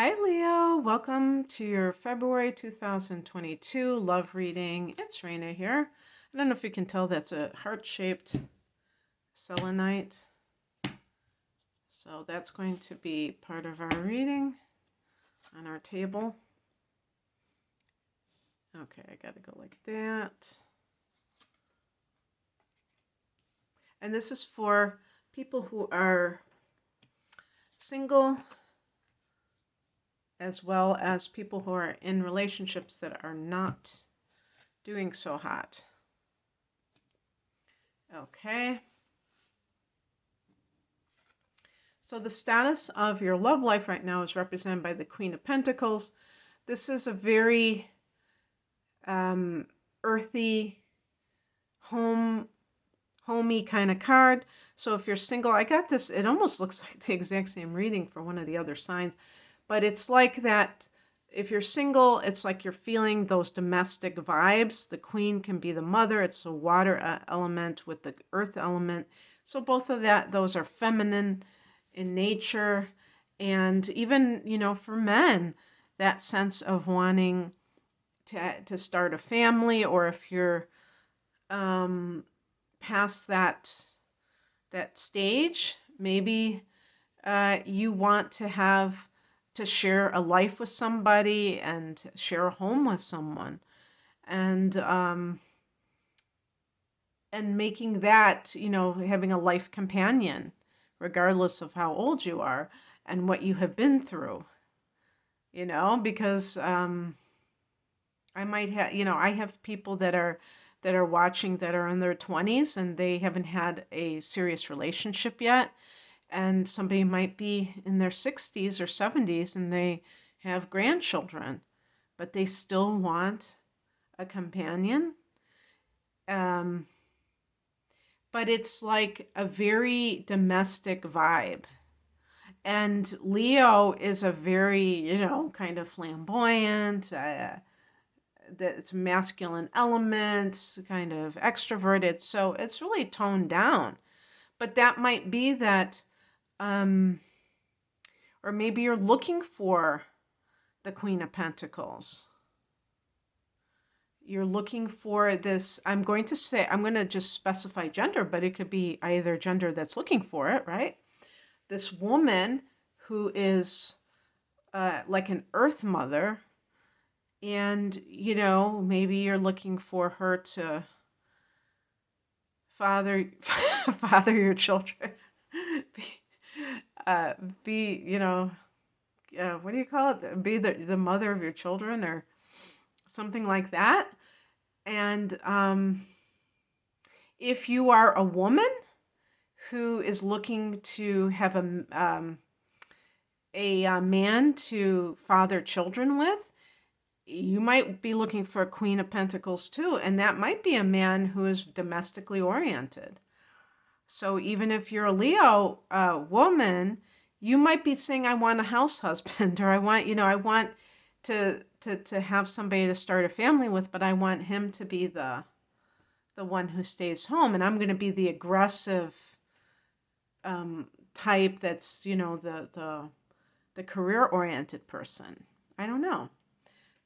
Hi, Leo. Welcome to your February 2022 love reading. It's Raina here. I don't know if you can tell that's a heart-shaped selenite. So that's going to be part of our reading on our table. Okay, I got to go like that. And this is for people who are single, as well as people who are in relationships that are not doing so hot. Okay. So the status of your love life right now is represented by the Queen of Pentacles. This is a very earthy, homey kind of card. So if you're single, I got this, it almost looks like the exact same reading for one of the other signs. But it's like that, if you're single, it's like you're feeling those domestic vibes. The Queen can be the mother. It's a water element with the earth element. So both of those are feminine in nature. And even, for men, that sense of wanting to start a family, or if you're past that stage, maybe you want to share a life with somebody and share a home with someone, and making that, having a life companion, regardless of how old you are and what you have been through, because I might have, I have people that are watching that are in their 20s and they haven't had a serious relationship yet. And somebody might be in their 60s or 70s and they have grandchildren, but they still want a companion. But it's like a very domestic vibe. And Leo is a very, kind of flamboyant, that's masculine elements, kind of extroverted. So it's really toned down. But that might be that, or maybe you're looking for the Queen of Pentacles. You're looking for this, I'm going to just specify gender, but it could be either gender that's looking for it, right? This woman who is like an earth mother, and, maybe you're looking for her to father your children. Be, what do you call it? Be the mother of your children or something like that. And if you are a woman who is looking to have a man to father children with, you might be looking for a Queen of Pentacles too. And that might be a man who is domestically oriented. So even if you're a Leo woman, you might be saying, I want a house husband, or I want to have somebody to start a family with, but I want him to be the one who stays home. And I'm going to be the aggressive type that's, the career-oriented person. I don't know.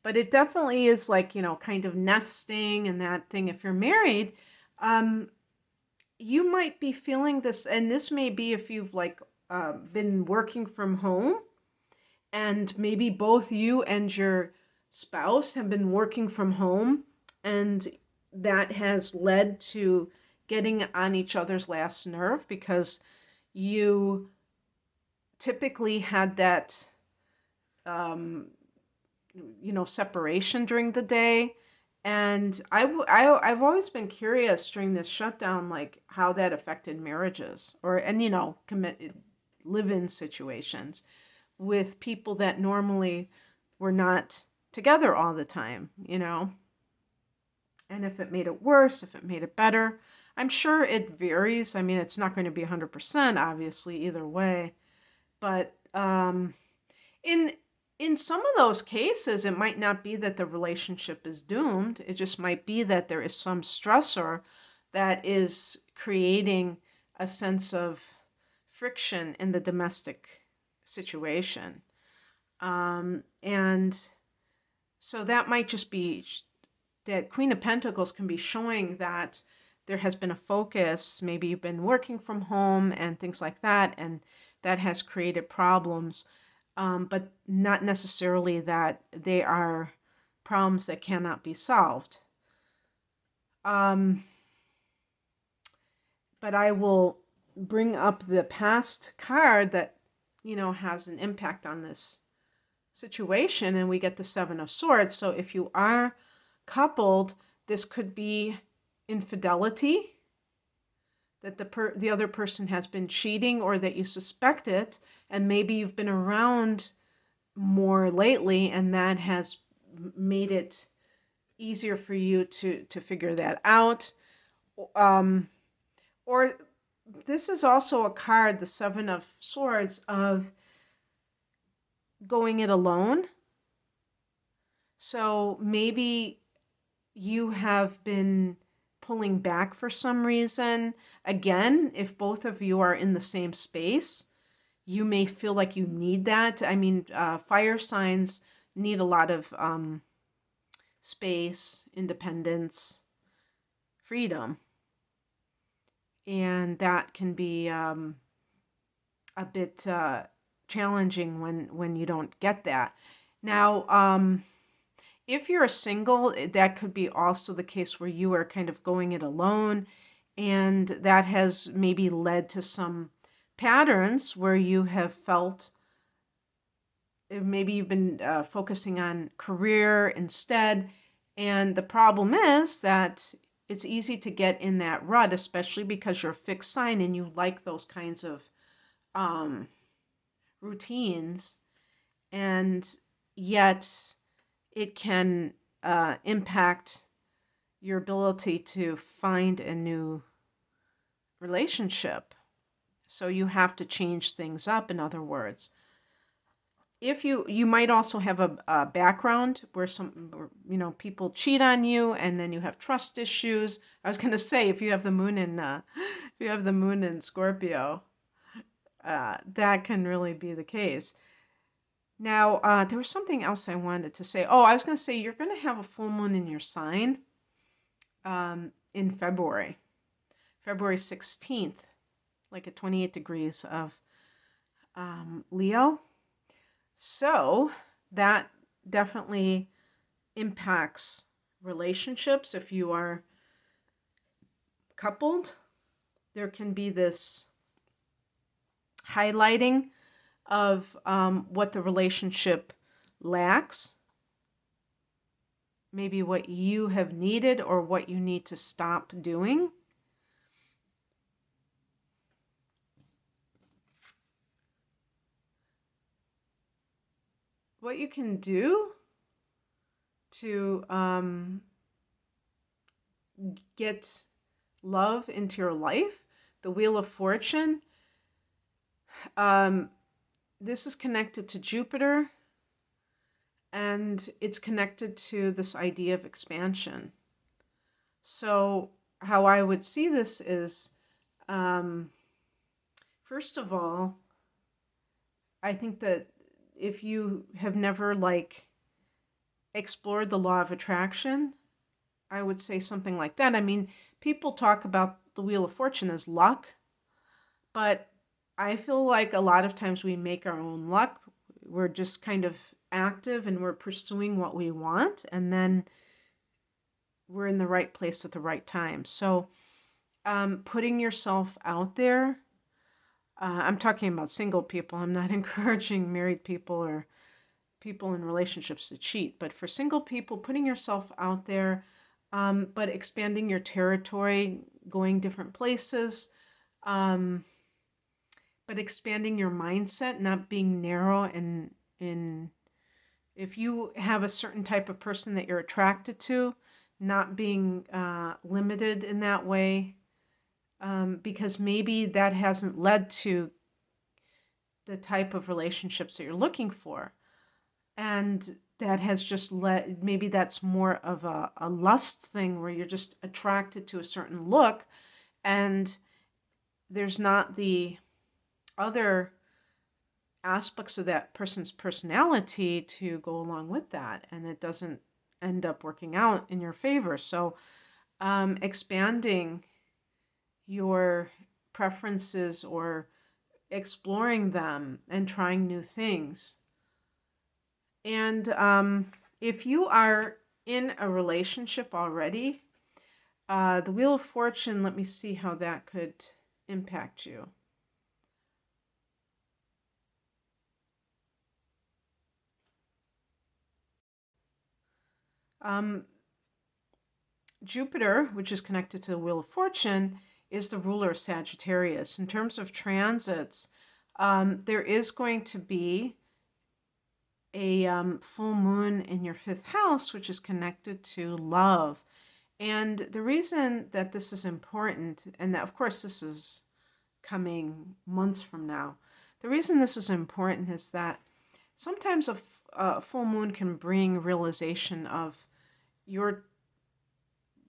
But it definitely is like, kind of nesting and that thing. If you're married, you might be feeling this, and this may be if you've been working from home, and maybe both you and your spouse have been working from home, and that has led to getting on each other's last nerve because you typically had that separation during the day. And I've always been curious during this shutdown, like how that affected marriages commit live-in situations with people that normally were not together all the time, and if it made it worse, if it made it better. I'm sure it varies. I mean, it's not going to be 100%, obviously, either way. But in some of those cases, it might not be that the relationship is doomed. It just might be that there is some stressor that is creating a sense of friction in the domestic situation. And so that might just be that Queen of Pentacles can be showing that there has been a focus. Maybe you've been working from home and things like that, and that has created problems, but not necessarily that they are problems that cannot be solved. But I will bring up the past card that, has an impact on this situation, and we get the Seven of Swords. So if you are coupled, this could be infidelity, that the other person has been cheating, or that you suspect it, and maybe you've been around more lately, and that has made it easier for you to figure that out. Or this is also a card, the Seven of Swords, of going it alone. So maybe you have been pulling back for some reason. Again, if both of you are in the same space, you may feel like you need that. I mean, fire signs need a lot of space, independence, freedom. And that can be a bit challenging when you don't get that. Now, if you're a single, that could be also the case where you are kind of going it alone, and that has maybe led to some patterns where you have felt maybe you've been focusing on career instead. And the problem is that it's easy to get in that rut, especially because you're a fixed sign and you like those kinds of routines. And yet it can impact your ability to find a new relationship. So you have to change things up, in other words. If you might also have a background where people cheat on you, and then you have trust issues. I was going to say, if you have the moon in Scorpio, that can really be the case. Now, there was something else I wanted to say. Oh, I was going to say, you're going to have a full moon in your sign in February 16th, like at 28 degrees of Leo. So that definitely impacts relationships. If you are coupled, there can be this highlighting of what the relationship lacks, maybe what you have needed or what you need to stop doing. What you can do to get love into your life, the Wheel of Fortune. This is connected to Jupiter, and it's connected to this idea of expansion. So how I would see this is, first of all, I think that if you have never explored the law of attraction, I would say something like that. I mean, people talk about the Wheel of Fortune as luck, but I feel like a lot of times we make our own luck. We're just kind of active and we're pursuing what we want, and then we're in the right place at the right time. So putting yourself out there, I'm talking about single people. I'm not encouraging married people or people in relationships to cheat, but for single people, putting yourself out there, but expanding your territory, going different places, but expanding your mindset, not being narrow in if you have a certain type of person that you're attracted to, not being limited in that way, because maybe that hasn't led to the type of relationships that you're looking for. And that has just led, maybe that's more of a lust thing where you're just attracted to a certain look, and there's not the other aspects of that person's personality to go along with that, and it doesn't end up working out in your favor. So expanding your preferences or exploring them and trying new things. And if you are in a relationship already, the Wheel of Fortune, let me see how that could impact you. Jupiter, which is connected to the Wheel of Fortune, is the ruler of Sagittarius. In terms of transits, there is going to be a full moon in your 5th house, which is connected to love. And the reason that this is important, and that, of course, this is coming months from now, the reason this is important is that sometimes a full moon can bring realization of your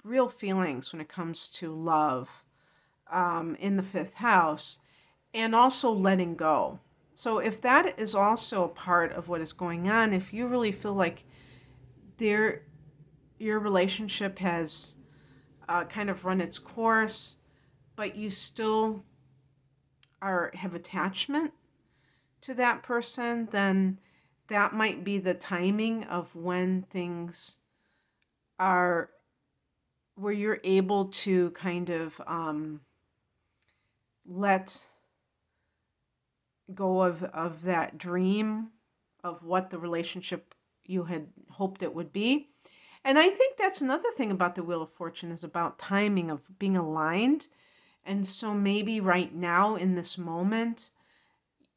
real feelings when it comes to love in the 5th house, and also letting go. So if that is also a part of what is going on, if you really feel like your relationship has kind of run its course, but you still have attachment to that person, then that might be the timing of when things are where you're able to kind of let go of that dream of what the relationship you had hoped it would be. And I think that's another thing about the Wheel of Fortune, is about timing, of being aligned. And so maybe right now in this moment,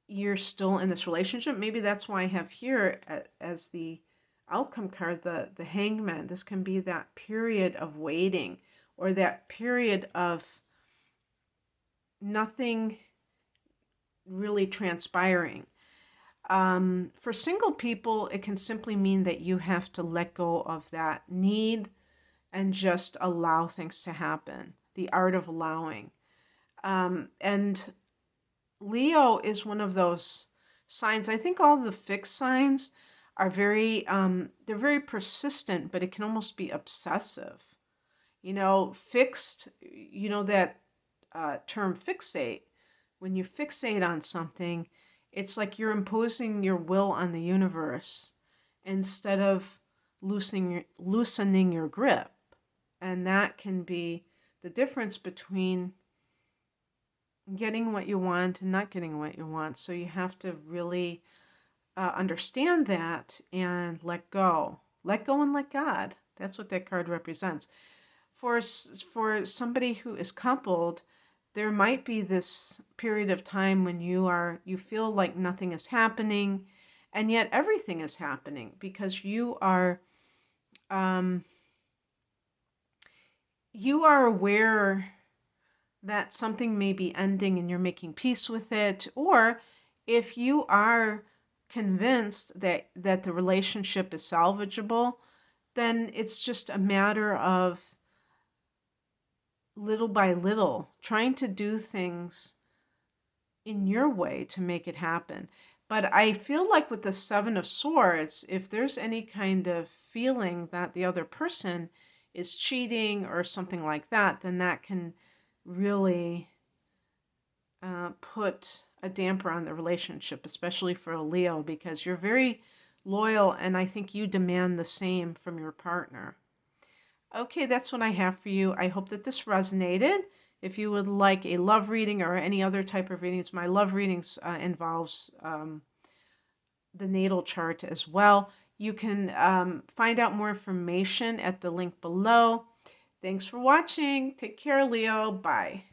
you're still in this relationship. Maybe that's why I have here as the outcome card, the Hangman. This can be that period of waiting, or that period of nothing really transpiring. For single people, it can simply mean that you have to let go of that need and just allow things to happen. The art of allowing. And Leo is one of those signs. I think all the fixed signs are they're very persistent, but it can almost be obsessive. Fixed, that term fixate. When you fixate on something, it's like you're imposing your will on the universe instead of loosening your grip. And that can be the difference between getting what you want and not getting what you want. So you have to really understand that and let go. Let go and let God. That's what that card represents. For somebody who is coupled, there might be this period of time when you feel like nothing is happening, and yet everything is happening, because you are aware that something may be ending and you're making peace with it. Or if you are convinced that the relationship is salvageable, then it's just a matter of little by little trying to do things in your way to make it happen. But I feel like with the 7 of Swords, if there's any kind of feeling that the other person is cheating or something like that, then that can really put a damper on the relationship, especially for a Leo, because you're very loyal, and I think you demand the same from your partner. Okay, that's what I have for you. I hope that this resonated. If you would like a love reading or any other type of readings, my love readings involves the natal chart as well. You can find out more information at the link below. Thanks for watching. Take care, Leo. Bye.